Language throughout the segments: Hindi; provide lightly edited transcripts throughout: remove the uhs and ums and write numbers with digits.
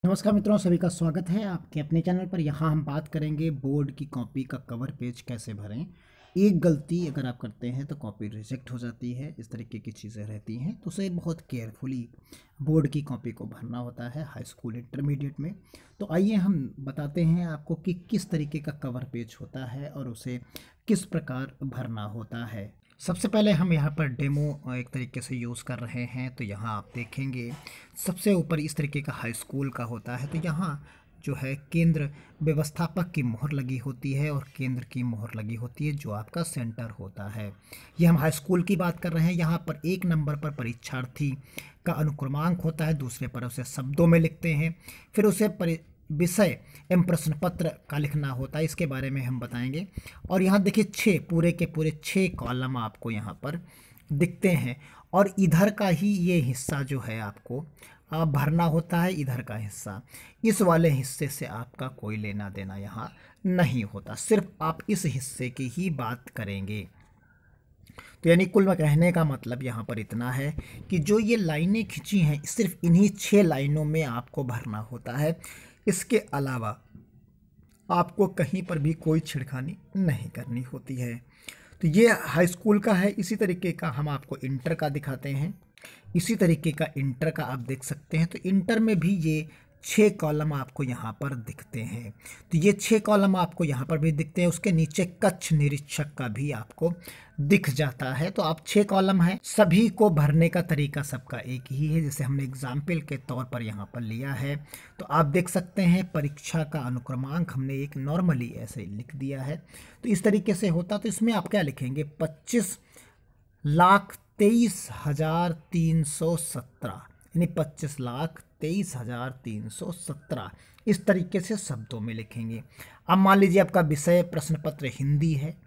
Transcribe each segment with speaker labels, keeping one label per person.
Speaker 1: नमस्कार मित्रों, सभी का स्वागत है आपके अपने चैनल पर। यहाँ हम बात करेंगे बोर्ड की कॉपी का कवर पेज कैसे भरें। एक गलती अगर आप करते हैं तो कॉपी रिजेक्ट हो जाती है, इस तरीके की चीज़ें रहती हैं, तो उसे बहुत केयरफुली बोर्ड की कॉपी को भरना होता है हाई स्कूल इंटरमीडिएट में। तो आइए हम बताते हैं आपको कि किस तरीके का कवर पेज होता है और उसे किस प्रकार भरना होता है। सबसे पहले हम यहाँ पर डेमो एक तरीके से यूज़ कर रहे हैं। तो यहाँ आप देखेंगे सबसे ऊपर इस तरीके का हाई स्कूल का होता है। तो यहाँ जो है केंद्र व्यवस्थापक की मोहर लगी होती है और केंद्र की मोहर लगी होती है जो आपका सेंटर होता है। ये हम हाई स्कूल की बात कर रहे हैं। यहाँ पर 1 नंबर पर परीक्षार्थी का अनुक्रमांक होता है, दूसरे पर उसे शब्दों में लिखते हैं, फिर उसे विषय एवं प्रश्न पत्र का लिखना होता है, इसके बारे में हम बताएंगे। और यहाँ देखिए 6 पूरे के पूरे 6 कॉलम आपको यहाँ पर दिखते हैं और इधर का ही ये हिस्सा जो है आपको भरना होता है। इधर का हिस्सा, इस वाले हिस्से से आपका कोई लेना देना यहाँ नहीं होता, सिर्फ आप इस हिस्से की ही बात करेंगे। तो यानी कुल में कहने का मतलब यहाँ पर इतना है कि जो ये लाइनें खींची हैं सिर्फ इन्हीं 6 लाइनों में आपको भरना होता है। इसके अलावा आपको कहीं पर भी कोई छिड़खानी नहीं करनी होती है। तो ये हाई स्कूल का है। इसी तरीके का हम आपको इंटर का दिखाते हैं। इसी तरीके का इंटर का आप देख सकते हैं। तो इंटर में भी ये 6 कॉलम आपको यहाँ पर दिखते हैं। तो ये 6 कॉलम आपको यहाँ पर भी दिखते हैं। उसके नीचे कक्ष निरीक्षक का भी आपको दिख जाता है। तो आप 6 कॉलम है, सभी को भरने का तरीका सबका एक ही है, जैसे हमने एग्जाम्पल के तौर पर यहाँ पर लिया है। तो आप देख सकते हैं परीक्षा का अनुक्रमांक हमने एक नॉर्मली ऐसे लिख दिया है। तो इस तरीके से होता। तो इसमें आप क्या लिखेंगे, 25,23,317, यानी 25,23,317 इस तरीके से शब्दों में लिखेंगे। अब मान लीजिए आपका विषय प्रश्न पत्र हिंदी है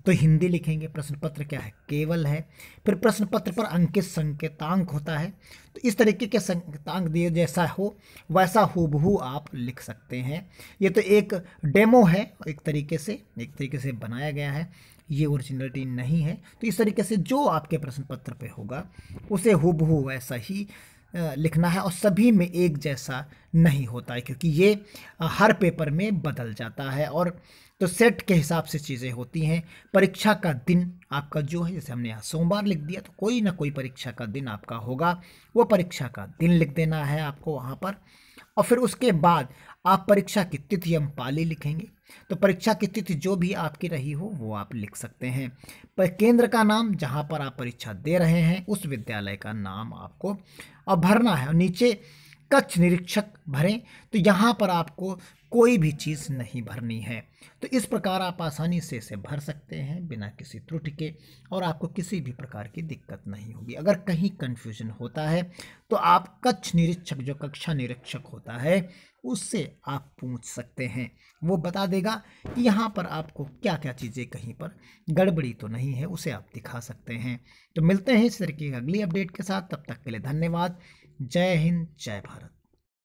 Speaker 1: तो हिंदी लिखेंगे। प्रश्न पत्र क्या है, केवल है। फिर प्रश्न पत्र पर अंकित संकेतांक होता है। तो इस तरीके के संकेतांक दिए जैसा हो वैसा हूबहू आप लिख सकते हैं। ये तो एक डेमो है, एक तरीके से बनाया गया है, ये ओरिजिनलिटी नहीं है। तो इस तरीके से जो आपके प्रश्न पत्र पे होगा उसे हूबहू वैसा ही लिखना है। और सभी में एक जैसा नहीं होता है क्योंकि ये हर पेपर में बदल जाता है। और तो सेट के हिसाब से चीज़ें होती हैं। परीक्षा का दिन आपका जो है, जैसे हमने यहाँ सोमवार लिख दिया, तो कोई ना कोई परीक्षा का दिन आपका होगा, वो परीक्षा का दिन लिख देना है आपको वहाँ पर। और फिर उसके बाद आप परीक्षा की तिथि एवं पाली लिखेंगे। तो परीक्षा की तिथि जो भी आपकी रही हो वो आप लिख सकते हैं। पर केंद्र का नाम, जहाँ पर आप परीक्षा दे रहे हैं उस विद्यालय का नाम आपको अब भरना है। और नीचे कक्ष निरीक्षक भरें, तो यहाँ पर आपको कोई भी चीज़ नहीं भरनी है। तो इस प्रकार आप आसानी से इसे भर सकते हैं बिना किसी त्रुटि के, और आपको किसी भी प्रकार की दिक्कत नहीं होगी। अगर कहीं कन्फ्यूजन होता है तो आप कक्ष निरीक्षक, जो कक्षा निरीक्षक होता है, उससे आप पूछ सकते हैं। वो बता देगा कि यहाँ पर आपको क्या क्या चीज़ें कहीं पर गड़बड़ी तो नहीं है, उसे आप दिखा सकते हैं। तो मिलते हैं इस तरीके की अगली अपडेट के साथ, तब तक के लिए धन्यवाद। जय हिंद, जय भारत।